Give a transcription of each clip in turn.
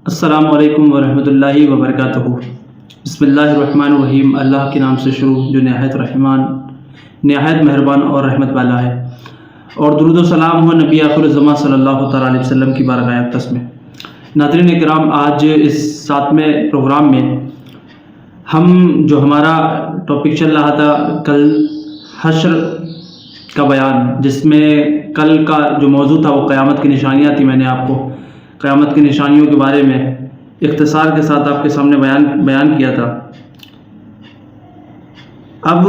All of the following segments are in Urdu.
السلام علیکم ورحمۃ اللہ وبرکاتہ۔ بسم اللہ الرحمن الرحیم۔ اللہ کے نام سے شروع جو نہایت رحمان، نہایت مہربان اور رحمت والا ہے، اور درود و سلام ہو نبی آخر الزماں صلی اللہ تعالیٰ علیہ وسلم کی بارگاہ اقدس میں۔ ناظرین کرام، آج اس 7ویں پروگرام میں ہم جو ہمارا ٹاپک چل رہا تھا کل حشر کا بیان، جس میں کل کا جو موضوع تھا وہ قیامت کی نشانیاں تھی۔ میں نے آپ کو قیامت کی نشانیوں کے بارے میں اختصار کے ساتھ آپ کے سامنے بیان کیا تھا۔ اب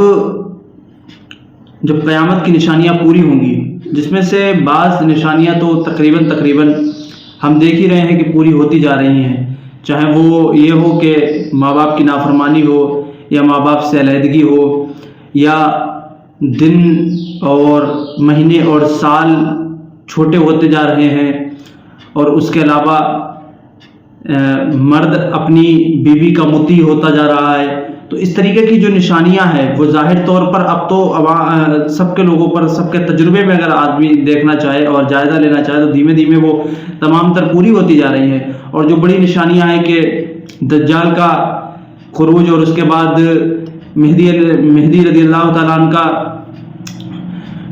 جب قیامت کی نشانیاں پوری ہوں گی، جس میں سے بعض نشانیاں تو تقریباً ہم دیکھ ہی رہے ہیں کہ پوری ہوتی جا رہی ہیں، چاہے وہ یہ ہو کہ ماں باپ کی نافرمانی ہو، یا ماں باپ سے علیحدگی ہو، یا دن اور مہینے اور سال چھوٹے ہوتے جا رہے ہیں، اور اس کے علاوہ مرد اپنی بیوی کا مطیع ہوتا جا رہا ہے۔ تو اس طریقے کی جو نشانیاں ہیں وہ ظاہر طور پر اب تو سب کے لوگوں پر، سب کے تجربے میں اگر آدمی دیکھنا چاہے اور جائزہ لینا چاہے تو دھیمے دھیمے وہ تمام تر پوری ہوتی جا رہی ہیں۔ اور جو بڑی نشانیاں ہیں کہ دجال کا خروج، اور اس کے بعد مہدی رضی اللہ تعالیٰ عنہ کا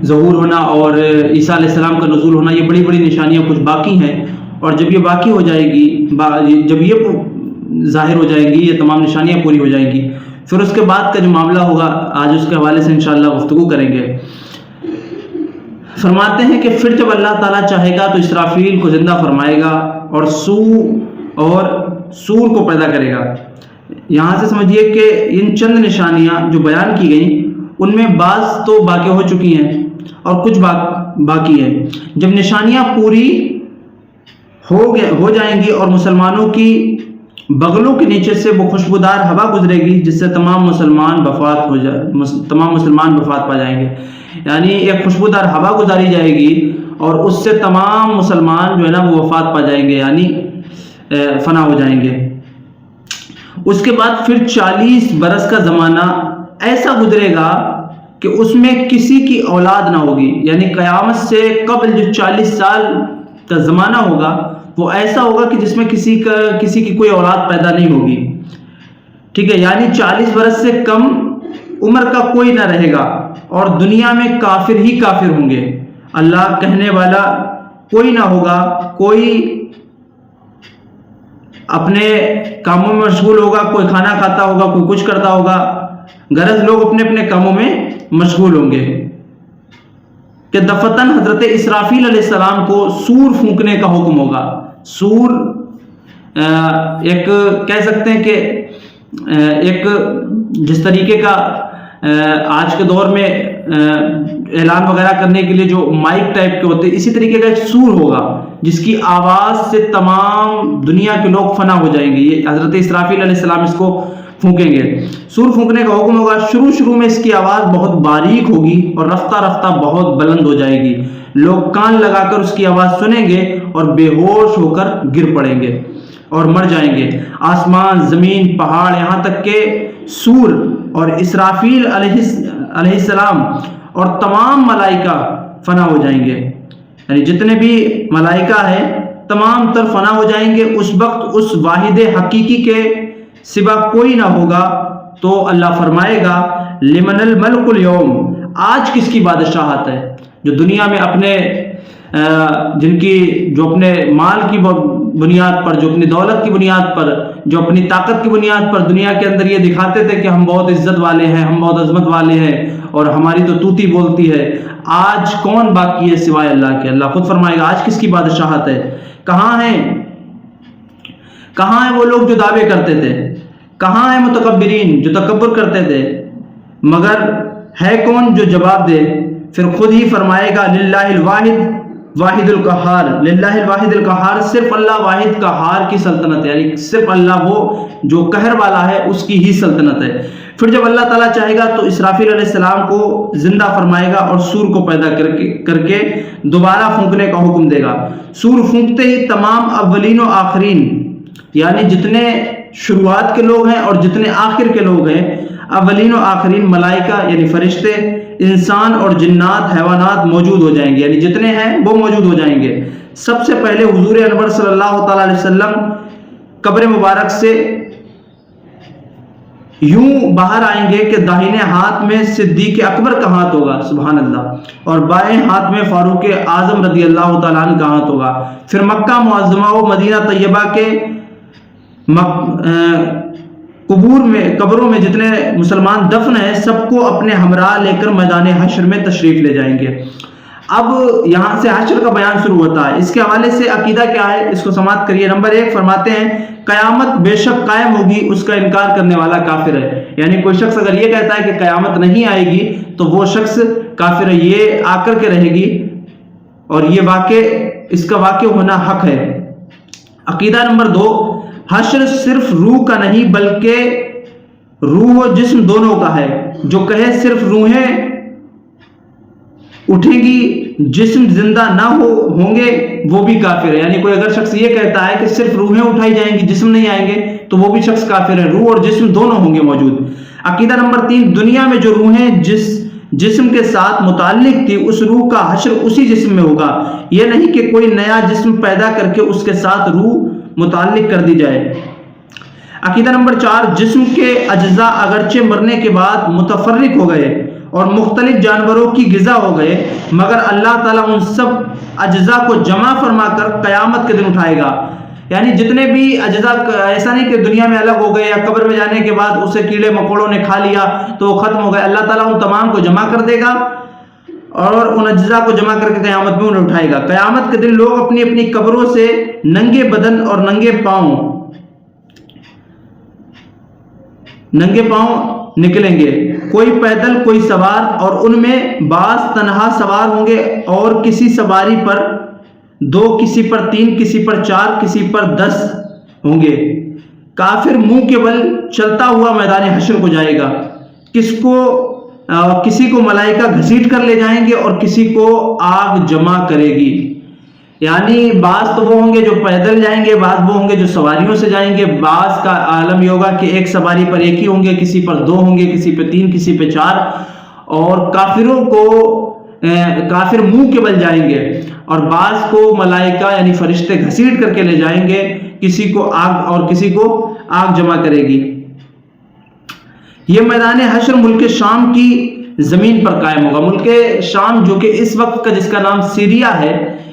ظہور ہونا، اور عیسیٰ علیہ السلام کا نزول ہونا، یہ بڑی نشانیاں کچھ باقی ہیں۔ اور جب یہ باقی ہو جائے گی، جب یہ ظاہر ہو جائیں گی، یہ تمام نشانیاں پوری ہو جائیں گی، پھر اس کے بعد کا جو معاملہ ہوگا آج اس کے حوالے سے انشاءاللہ گفتگو کریں گے۔ فرماتے ہیں کہ پھر جب اللہ تعالیٰ چاہے گا تو اسرافیل کو زندہ فرمائے گا اور سور کو پیدا کرے گا۔ یہاں سے سمجھیے کہ ان چند نشانیاں جو بیان کی گئیں ان میں بعض تو واقع ہو چکی ہیں اور کچھ باقی ہیں۔ جب نشانیاں پوری ہو جائیں گی اور مسلمانوں کی بغلوں کے نیچے سے وہ خوشبودار ہوا گزرے گی، جس سے تمام مسلمان وفات پا جائیں گے، یعنی ایک خوشبودار ہوا گزاری جائے گی اور اس سے تمام مسلمان جو ہے نا وہ وفات پا جائیں گے، یعنی فنا ہو جائیں گے۔ اس کے بعد پھر 40 برس کا زمانہ ایسا گزرے گا کہ اس میں کسی کی اولاد نہ ہوگی، یعنی قیامت سے قبل جو 40 سال کا زمانہ ہوگا وہ ایسا ہوگا کہ جس میں کسی کی کوئی اولاد پیدا نہیں ہوگی، ٹھیک ہے، یعنی 40 برس سے کم عمر کا کوئی نہ رہے گا، اور دنیا میں کافر ہی کافر ہوں گے، اللہ کہنے والا کوئی نہ ہوگا، کوئی اپنے کاموں میں مشغول ہوگا، کوئی کھانا کھاتا ہوگا، کوئی کچھ کرتا ہوگا، غرض لوگ اپنے اپنے کاموں میں مشغول ہوں گے۔ کہ دفتن حضرت اسرافیل علیہ السلام کو سور پھونکنے کا حکم ہوگا۔ سور ایک کہہ سکتے ہیں کہ ایک جس طریقے کا آج کے دور میں اعلان وغیرہ کرنے کے لیے جو مائک ٹائپ کے ہوتے ہیں، اسی طریقے کا ایک سور ہوگا جس کی آواز سے تمام دنیا کے لوگ فنا ہو جائیں گے۔ یہ حضرت اسرافیل علیہ السلام اس کو پھونکیں گے، سور پھونکنے کا حکم ہوگا۔ شروع میں اس کی آواز بہت باریک ہوگی اور رفتہ بہت بلند ہو جائے گی، لوگ کان لگا کر اس کی آواز سنیں گے اور بے ہوش ہو کر گر پڑیں گے اور مر جائیں گے۔ آسمان، زمین، پہاڑ، یہاں تک کہ سور اور اسرافیل علیہ السلام اور تمام ملائکہ فنا ہو جائیں گے، یعنی جتنے بھی ملائکہ ہیں تمام تر فنا ہو جائیں گے۔ اس وقت اس واحد حقیقی کے سوا کوئی نہ ہوگا، تو اللہ فرمائے گا لمن الملک اليوم، آج کس کی بادشاہت ہے؟ جو دنیا میں جو اپنے مال کی بنیاد پر، جو اپنی دولت کی بنیاد پر، جو اپنی طاقت کی بنیاد پر دنیا کے اندر یہ دکھاتے تھے کہ ہم بہت عزت والے ہیں، ہم بہت عظمت والے ہیں اور ہماری تو توتی بولتی ہے، آج کون باقی ہے سوائے اللہ کے؟ اللہ خود فرمائے گا آج کس کی بادشاہت ہے؟ کہاں ہیں وہ لوگ جو دعوے کرتے تھے؟ کہاں ہیں متکبرین جو تکبر کرتے تھے؟ مگر ہے کون جو جواب دے؟ پھر خود ہی فرمائے گا للہ الواحد القہار، للہ الواحد القہار، صرف اللہ واحد قہار کی سلطنت ہے، یعنی صرف اللہ وہ جو قہر والا ہے اس کی ہی سلطنت ہے۔ پھر جب اللہ تعالیٰ چاہے گا تو اسرافیل علیہ السلام کو زندہ فرمائے گا اور سور کو پیدا کر کے دوبارہ پھونکنے کا حکم دے گا۔ سور پھونکتے ہی تمام اولین و آخرین، یعنی جتنے شروعات کے لوگ ہیں اور جتنے آخر کے لوگ ہیں، اولین و آخرین، ملائکہ یعنی فرشتے، انسان اور جنات، حیوانات موجود ہو جائیں گے، یعنی جتنے ہیں وہ موجود ہو جائیں گے۔ سب سے پہلے حضور انور صلی اللہ تعالیٰ علیہ وسلم قبر مبارک سے یوں باہر آئیں گے کہ داہنے ہاتھ میں صدیق اکبر کا ہاتھ ہوگا، سبحان اللہ، اور بائیں ہاتھ میں فاروق اعظم رضی اللہ تعالیٰ عنہ کا ہاتھ ہوگا۔ پھر مکہ معظمہ و مدینہ طیبہ کے قبروں میں جتنے مسلمان دفن ہیں سب کو اپنے ہمراہ لے کر میدان حشر میں تشریف لے جائیں گے۔ اب یہاں سے حشر کا بیان شروع ہوتا ہے۔ اس کے حوالے سے عقیدہ کیا ہے اس کو سماعت کریے۔ نمبر 1 فرماتے ہیں قیامت بے شک قائم ہوگی، اس کا انکار کرنے والا کافر ہے۔ یعنی کوئی شخص اگر یہ کہتا ہے کہ قیامت نہیں آئے گی تو وہ شخص کافر ہے، یہ آ کر کے رہے گی اور یہ اس کا واقع ہونا حق ہے۔ عقیدہ نمبر 2 حشر صرف روح کا نہیں بلکہ روح و جسم دونوں کا ہے۔ جو کہے صرف روحیں اٹھے گی جسم زندہ نہ ہوں گے وہ بھی کافر ہے۔ یعنی کوئی اگر شخص یہ کہتا ہے کہ صرف روحیں اٹھائی جائیں گی جسم نہیں آئیں گے تو وہ بھی شخص کافر ہے، روح اور جسم دونوں ہوں گے موجود۔ عقیدہ نمبر 3 دنیا میں جو روحیں جسم کے ساتھ متعلق تھی اس روح کا حشر اسی جسم میں ہوگا، یہ نہیں کہ کوئی نیا جسم پیدا کر کے اس کے ساتھ روح متعلق کر دی جائے۔ عقیدہ نمبر 4 جسم کے اجزاء اگرچہ مرنے کے بعد متفرق ہو گئے اور مختلف جانوروں کی غذا ہو گئے مگر اللہ تعالیٰ ان سب اجزاء کو جمع فرما کر قیامت کے دن اٹھائے گا۔ یعنی جتنے بھی اجزاء، ایسا نہیں کہ دنیا میں الگ ہو گئے یا قبر میں جانے کے بعد اسے کیڑے مکوڑوں نے کھا لیا تو وہ ختم ہو گئے، اللہ تعالیٰ ان تمام کو جمع کر دے گا اور ان اجزاء کو جمع کر کے قیامت میں انہیں اٹھائے گا۔ قیامت کے دن لوگ اپنی اپنی قبروں سے ننگے بدن اور ننگے پاؤں نکلیں گے، کوئی پیدل کوئی سوار، اور ان میں بعض تنہا سوار ہوں گے اور کسی سواری پر 2، کسی پر 3، کسی پر 4، کسی پر 10 ہوں گے۔ کافر منہ کے بل چلتا ہوا میدان حشر کو جائے گا، کسی کو ملائکہ گھسیٹ کر لے جائیں گے اور کسی کو آگ جمع کرے گی۔ یعنی بعض تو وہ ہوں گے جو پیدل جائیں گے، بعض وہ ہوں گے جو سواریوں سے جائیں گے، بعض کا عالم یہ ہوگا کہ ایک سواری پر ایک ہی ہوں گے، کسی پر 2 ہوں گے، کسی پہ 3، کسی پہ 4، اور کافر منہ کے بل جائیں گے اور بعض کو ملائکہ یعنی فرشتے گھسیٹ کر کے لے جائیں گے، کسی کو آگ اور کسی کو آگ جمع کرے گی۔ یہ میدان حشر ملک شام کی زمین پر قائم ہوگا۔ ملک شام جو کہ اس وقت کا جس کا نام سیریا ہے،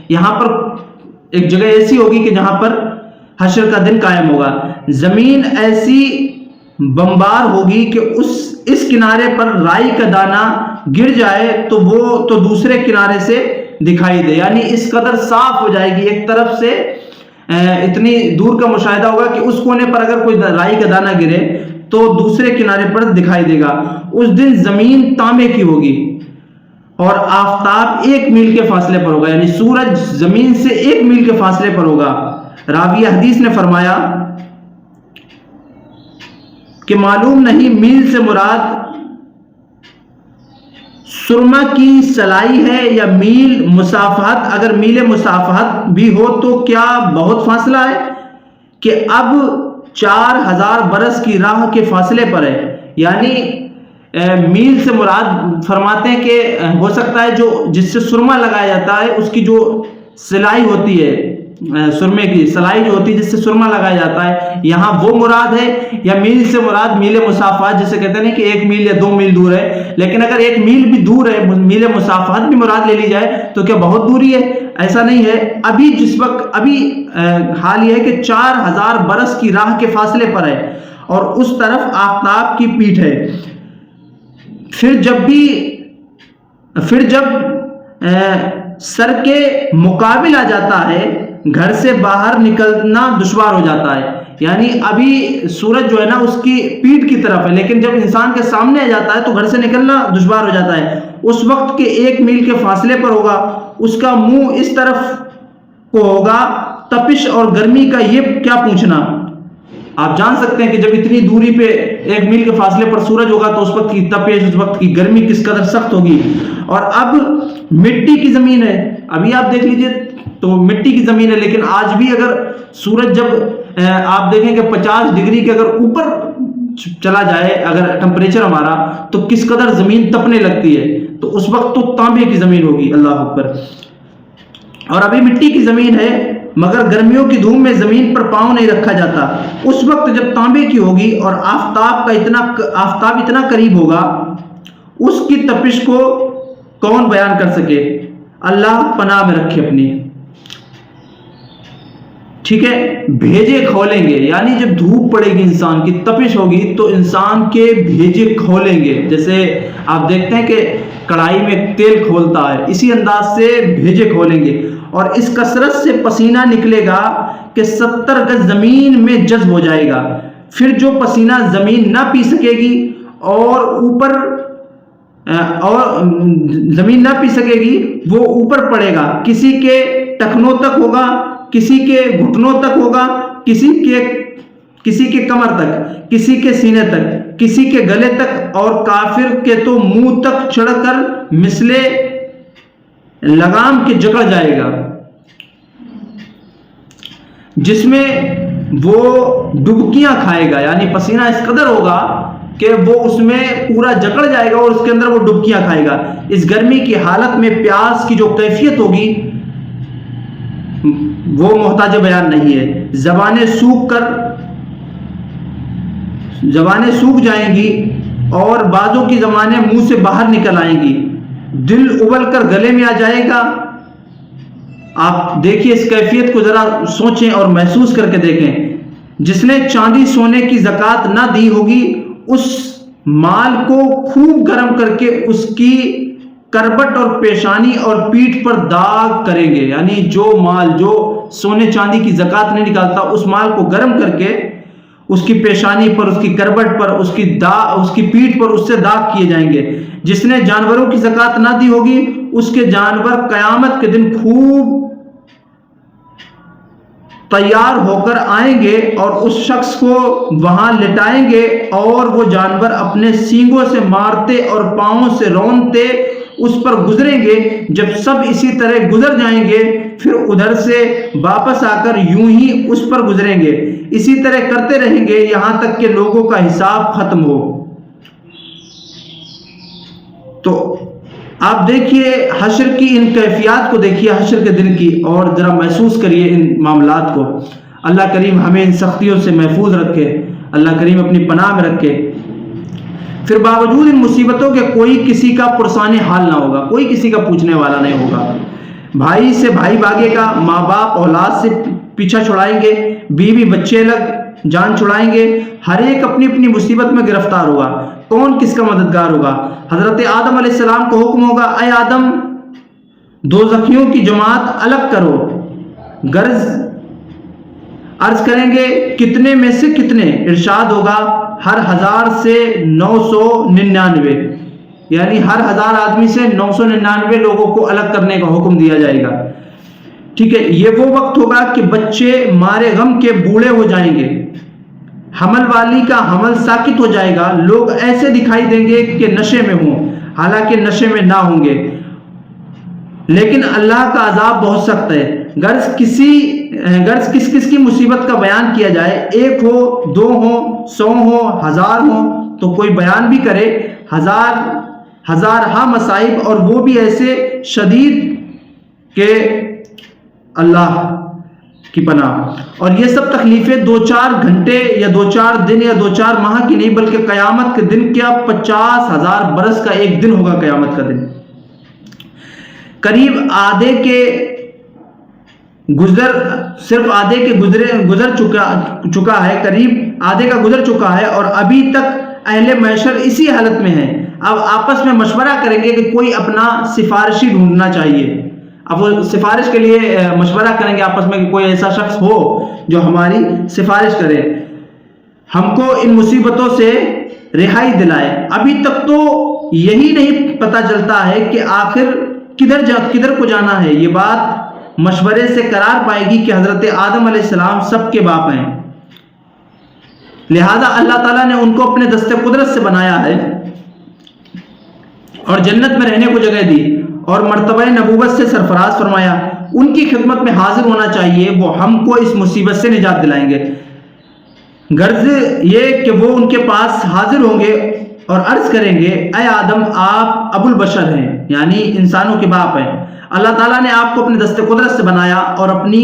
یہاں پر ایک جگہ ایسی ہوگی کہ جہاں پر حشر کا دن قائم ہوگا۔ زمین ایسی بمبار ہوگی کہ اس کنارے پر رائی کا دانہ گر جائے تو وہ تو دوسرے کنارے سے دکھائی دے، یعنی اس قدر صاف ہو جائے گی، ایک طرف سے اتنی دور کا مشاہدہ ہوگا کہ اس کونے پر اگر کوئی رائی کا دانہ گرے تو دوسرے کنارے پر دکھائی دے گا۔ اس دن زمین تانبے کی ہوگی اور آفتاب 1 میل کے فاصلے پر ہوگا، یعنی سورج زمین سے 1 میل کے فاصلے پر ہوگا۔ راوی حدیث نے فرمایا کہ معلوم نہیں میل سے مراد سرما کی سلائی ہے یا میل مسافت، اگر میل مسافت بھی ہو تو کیا بہت فاصلہ ہے کہ اب 4000 برس کی راہ کے فاصلے پر ہے۔ یعنی میل سے مراد فرماتے ہیں کہ ہو سکتا ہے جو جس سے سرما لگایا جاتا ہے اس کی جو سلائی ہوتی ہے، سرمے کی سلائی جو ہوتی ہے جس سے سرما لگایا جاتا ہے، یہاں وہ مراد ہے، یا میل سے مراد میل مسافت جسے کہتے ہیں کہ 1 میل یا 2 میل دور ہے۔ لیکن اگر 1 میل بھی دور ہے، میل مسافت بھی مراد لے لی جائے تو کیا بہت دوری ہے؟ ایسا نہیں ہے۔ ابھی حال یہ ہے کہ 4000 برس کی راہ کے فاصلے پر ہے اور اس طرف آفتاب کی پیٹھ ہے۔ پھر جب سر کے مقابل آ جاتا ہے گھر سے باہر نکلنا دشوار ہو جاتا ہے۔ یعنی ابھی سورج جو ہے نا اس کی پیٹھ کی طرف ہے، لیکن جب انسان کے سامنے آ جاتا ہے تو گھر سے نکلنا دشوار ہو جاتا ہے۔ اس وقت کے 1 میل کے فاصلے پر ہوگا، اس کا منہ اس طرف کو ہوگا، تپش اور گرمی کا یہ کیا پوچھنا۔ آپ جان سکتے ہیں کہ جب اتنی دوری پہ 1 میل کے فاصلے پر سورج ہوگا تو اس وقت کی تپش، اس وقت کی گرمی کس قدر سخت ہوگی۔ اور اب مٹی کی زمین ہے، ابھی آپ دیکھ لیجئے تو مٹی کی زمین ہے، لیکن آج بھی اگر سورج جب آپ دیکھیں کہ 50 ڈگری کے اگر اوپر چلا جائے اگر ٹمپریچر ہمارا تو کس قدر زمین تپنے لگتی ہے، تو اس وقت تو تانبے کی زمین ہوگی۔ اللہ اکبر۔ اور ابھی مٹی کی زمین ہے مگر گرمیوں کی دھوپ میں زمین پر پاؤں نہیں رکھا جاتا۔ اس وقت جب تانبے کی ہوگی اور آفتاب اتنا قریب ہوگا، اس کی تپش کو کون بیان کر سکے؟ اللہ پناہ میں رکھے اپنی۔ ٹھیک ہے، بھیجے کھولیں گے، یعنی جب دھوپ پڑے گی، انسان کی تپش ہوگی تو انسان کے بھیجے کھولیں گے۔ جیسے آپ دیکھتے ہیں کہ کڑھائی میں تیل کھولتا ہے، اسی انداز سے بھیجے کھولیں گے، اور اس کثرت سے پسینہ نکلے گا کہ 70 گز زمین میں جذب ہو جائے گا۔ پھر جو پسینہ زمین نہ پی سکے گی زمین نہ پی سکے گی، وہ اوپر پڑے گا، کسی کے ٹخنوں تک ہوگا، کسی کے گھٹنوں تک ہوگا، کسی کے کمر تک، کسی کے سینے تک، کسی کے گلے تک، اور کافر کے تو منہ تک چڑھ کر مثل لگام کے جکڑ جائے گا، جس میں وہ ڈبکیاں کھائے گا۔ یعنی پسینہ اس قدر ہوگا کہ وہ اس میں پورا جکڑ جائے گا اور اس کے اندر وہ ڈبکیاں کھائے گا۔ اس گرمی کی حالت میں پیاس کی جو کیفیت ہوگی وہ محتاج بیان نہیں ہے۔ زبانیں سوکھ جائیں گی اور بعضوں کی زبانیں منہ سے باہر نکل آئیں گی، دل ابل کر گلے میں آ جائے گا۔ آپ دیکھیے اس کیفیت کو ذرا سوچیں اور محسوس کر کے دیکھیں۔ جس نے چاندی سونے کی زکوٰۃ نہ دی ہوگی، اس مال کو خوب گرم کر کے اس کی کربٹ اور پیشانی اور پیٹھ پر داغ کریں گے۔ یعنی جو مال جو سونے چاندی کی زکوٰۃ نہیں نکالتا، اس مال کو گرم کر کے اس کی پیشانی پر، اس کی کربٹ پر، اس کی پیٹھ پر اس سے داغ کیے جائیں گے۔ جس نے جانوروں کی زکوٰۃ نہ دی ہوگی، اس کے جانور قیامت کے دن خوب تیار ہو کر آئیں گے اور اس شخص کو وہاں لٹائیں گے، اور وہ جانور اپنے سینگوں سے مارتے اور پاؤں سے رونتے اس پر گزریں گے۔ جب سب اسی طرح گزر جائیں گے، پھر ادھر سے واپس آ کر یوں ہی اس پر گزریں گے، اسی طرح کرتے رہیں گے یہاں تک کہ لوگوں کا حساب ختم ہو۔ تو آپ دیکھیے حشر کی ان کیفیات کو، دیکھیے حشر کے دن کی، اور ذرا محسوس کریے ان معاملات کو۔ اللہ کریم ہمیں ان سختیوں سے محفوظ رکھے، اللہ کریم اپنی پناہ میں رکھے۔ پھر باوجود ان مصیبتوں کے کوئی کسی کا پرسان حال نہ ہوگا، کوئی کسی کا پوچھنے والا نہیں ہوگا۔ بھائی سے بھائی بھاگے گا، ماں باپ اولاد سے پیچھا چھڑائیں گے، بیوی بچے لگ جان چھڑائیں گے، ہر ایک اپنی اپنی مصیبت میں گرفتار ہوگا، کون کس کا مددگار ہوگا۔ حضرت آدم علیہ السلام کو حکم ہوگا، اے آدم دوزخیوں کی جماعت الگ کرو۔ عرض کریں گے کتنے میں سے کتنے؟ ارشاد ہوگا ہر 1000 سے 999، یعنی ہر 1000 آدمی سے 999 لوگوں کو الگ کرنے کا حکم دیا جائے گا۔ ٹھیک ہے، یہ وہ وقت ہوگا کہ بچے مارے غم کے بوڑھے ہو جائیں گے، حمل والی کا حمل ساکت ہو جائے گا، لوگ ایسے دکھائی دیں گے کہ نشے میں ہوں، حالانکہ نشے میں نہ ہوں گے، لیکن اللہ کا عذاب بہت سخت ہے۔ غرض کس کی مصیبت کا بیان کیا جائے، 1 ہو، 2 ہو، 100 ہو، 1000 ہو، تو کوئی بیان بھی کرے، ہزارہا مصائب، اور وہ بھی ایسے شدید کہ اللہ کی پناہ۔ اور یہ سب تکلیفیں 2-4 گھنٹے یا 2-4 دن یا 2-4 ماہ کی نہیں، بلکہ قیامت کے دن کیا 50,000 برس کا ایک دن ہوگا قیامت کا دن۔ قریب آدھے کے گزر چکا ہے، قریب آدھے کا گزر چکا ہے، اور ابھی تک اہل محشر اسی حالت میں ہے۔ اب آپس میں مشورہ کریں گے کہ کوئی اپنا سفارشی ڈھونڈنا چاہیے۔ اب وہ سفارش کے لیے مشورہ کریں گے آپس میں کہ کوئی ایسا شخص ہو جو ہماری سفارش کرے، ہم کو ان مصیبتوں سے رہائی دلائے۔ ابھی تک تو یہی نہیں پتہ چلتا ہے کہ آخر کدھر کو جانا ہے۔ یہ بات مشورے سے قرار پائے گی کہ حضرت آدم علیہ السلام سب کے باپ ہیں، لہذا اللہ تعالیٰ نے ان کو اپنے دست قدرت سے بنایا ہے اور جنت میں رہنے کو جگہ دی اور مرتبہ نبوت سے سرفراز فرمایا۔ ان کی خدمت میں حاضر ہونا چاہیے، وہ ہم کو اس مصیبت سے نجات دلائیں گے۔ غرض یہ کہ وہ ان کے پاس حاضر ہوں گے اور عرض کریں گے، اے آدم آپ ابو البشر ہیں، یعنی انسانوں کے باپ ہیں۔ اللہ تعالیٰ نے آپ کو اپنے دست قدرت سے بنایا اور اپنی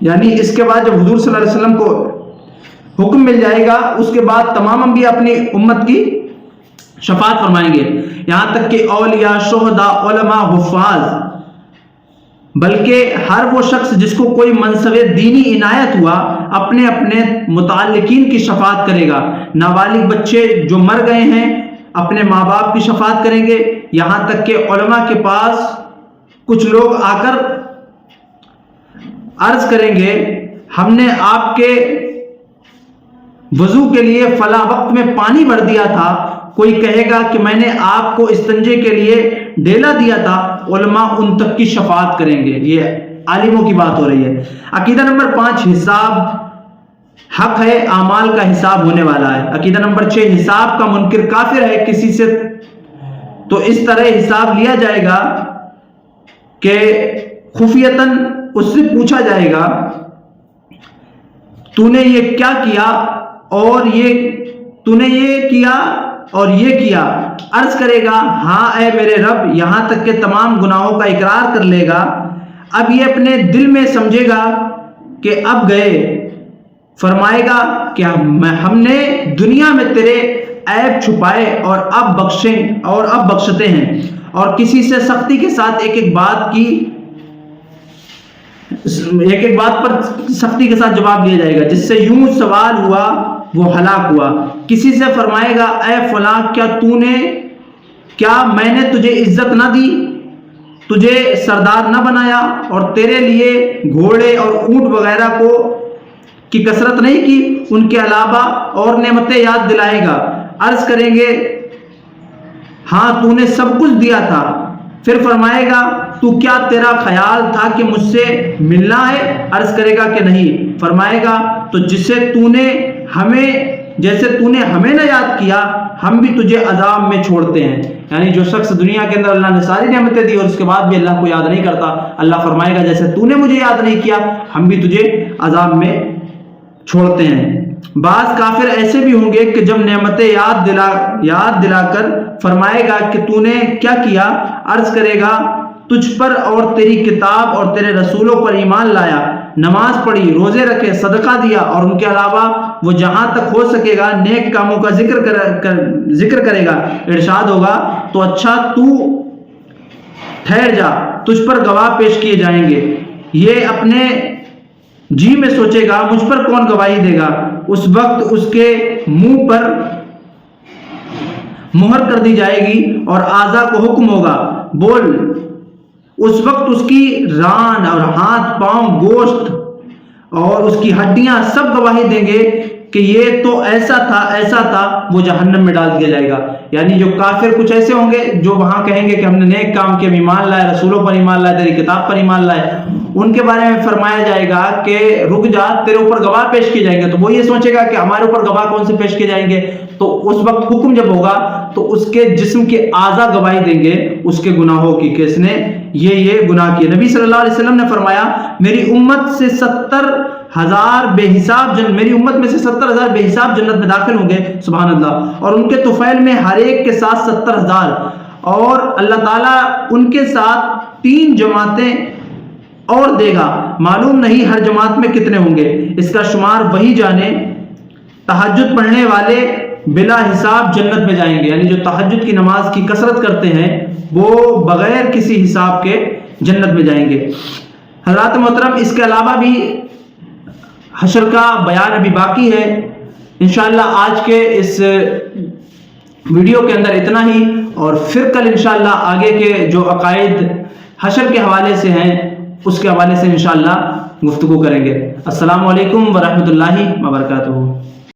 یعنی اس کے بعد جب حضور صلی اللہ علیہ وسلم کو حکم مل جائے گا، اس کے بعد تمام انبیاء اپنی امت کی شفاعت فرمائیں گے، یہاں تک کہ اولیاء، شہداء، علماء، حفاظ، بلکہ ہر وہ شخص جس کو کوئی منصب دینی عنایت ہوا اپنے اپنے متعلقین کی شفاعت کرے گا۔ نابالغ بچے جو مر گئے ہیں اپنے ماں باپ کی شفاعت کریں گے، یہاں تک کہ علماء کے پاس کچھ لوگ آ کر عرض کریں گے ہم نے آپ کے وضو کے لیے فلاں وقت میں پانی بھر دیا تھا، کوئی کہے گا کہ میں نے آپ کو استنجے کے لیے ڈیلا دیا تھا، علماء ان تک کی شفاعت کریں گے۔ یہ عالموں کی بات ہو رہی ہے۔ عقیدہ نمبر 5، حساب حق ہے، اعمال کا حساب ہونے والا ہے۔ عقیدہ نمبر 6، حساب کا منکر کافر ہے کسی سے تو اس طرح حساب لیا جائے گا کہ خفیتاً اس سے پوچھا جائے گا تو نے یہ کیا کیا اور تو نے یہ کیا اور یہ کیا، عرض کرے گا ہاں اے میرے رب، یہاں تک کہ تمام گناہوں کا اقرار کر لے گا۔ اب یہ اپنے دل میں سمجھے گا کہ اب گئے، فرمائے گا کہ ہم نے دنیا میں تیرے عیب چھپائے اور اب بخشتے ہیں، اور کسی سے سختی کے ساتھ ایک ایک بات پر سختی کے ساتھ جواب دیا جائے گا، جس سے یوں سوال ہوا وہ ہلاک ہوا۔ کسی سے فرمائے گا اے فلاں، کیا میں نے تجھے عزت نہ دی، تجھے سردار نہ بنایا اور تیرے لیے گھوڑے اور اونٹ وغیرہ کی کثرت نہیں کی، ان کے علاوہ اور نعمتیں یاد دلائے گا، عرض کریں گے ہاں تو نے سب کچھ دیا تھا۔ پھر فرمائے گا تو کیا تیرا خیال تھا کہ مجھ سے ملنا ہے، عرض کرے گا کہ نہیں، فرمائے گا تو جیسے تو نے ہمیں نہ یاد کیا ہم بھی تجھے عذاب میں چھوڑتے ہیں۔ یعنی جو شخص دنیا کے اندر اللہ نے ساری نعمتیں دی اور اس کے بعد بھی اللہ کو یاد نہیں کرتا، اللہ فرمائے گا جیسے تو نے مجھے یاد نہیں کیا ہم بھی تجھے عذاب میں چھوڑتے ہیں۔ بعض کافر ایسے بھی ہوں گے کہ جب نعمتیں یاد دلا کر فرمائے گا کہ تو نے کیا کیا، عرض کرے گا تجھ پر اور تیری کتاب اور تیرے رسولوں پر ایمان لایا، نماز پڑھی، روزے رکھے، صدقہ دیا، اور ان کے علاوہ وہ جہاں تک ہو سکے گا نیک کاموں کا ذکر کرے گا۔ ارشاد ہوگا تو اچھا تو ٹھہر جا، تجھ پر گواہ پیش کیے جائیں گے۔ یہ اپنے جی میں سوچے گا مجھ پر کون گواہی دے گا، اس وقت اس کے منہ پر مہر کر دی جائے گی اور اعضاء کو حکم ہوگا بول۔ اس وقت اس کی ران اور ہاتھ، پاؤں، گوشت اور اس کی ہڈیاں سب گواہی دیں گے کہ یہ تو ایسا تھا، وہ جہنم میں ڈال دیا جائے گا۔ یعنی جو کافر کچھ ایسے ہوں گے جو وہاں کہیں گے کہ ہم نے نیک کام کیا، ایمان لائے، رسولوں پر ایمان لائے، تیری کتاب پر ایمان لائے، ان کے بارے میں فرمایا جائے گا کہ رک جا، تیرے اوپر گواہ پیش کیے جائیں گے۔ تو وہ یہ سوچے گا کہ ہمارے اوپر گواہ کون سے پیش کیے جائیں گے، تو اس وقت حکم جب ہوگا تو اس کے جسم کے اعضاء گواہی دیں گے اس کے گناہوں کی کہ اس نے یہ گناہ کیے۔ نبی صلی اللہ علیہ وسلم نے فرمایا میری امت میں سے 70,000 بے حساب جنت میں داخل ہوں گے، سبحان اللہ، اور ان کے طفیل میں ہر ایک کے ساتھ 70,000، اور اللہ تعالیٰ ان کے ساتھ 3 جماعتیں اور دے گا، معلوم نہیں ہر جماعت میں کتنے ہوں گے، اس کا شمار وہی جانے۔ تہجد پڑھنے والے بلا حساب جنت میں جائیں گے، یعنی جو تہجد کی نماز کی کثرت کرتے ہیں وہ بغیر کسی حساب کے جنت میں جائیں گے۔ حضرات محترم، اس کے علاوہ بھی حشر کا بیان ابھی باقی ہے، انشاءاللہ آج کے اس ویڈیو کے اندر اتنا ہی، اور پھر کل انشاءاللہ آگے کے جو عقائد حشر کے حوالے سے ہیں اس کے حوالے سے انشاءاللہ گفتگو کریں گے۔ السلام علیکم ورحمۃ اللہ وبرکاتہ۔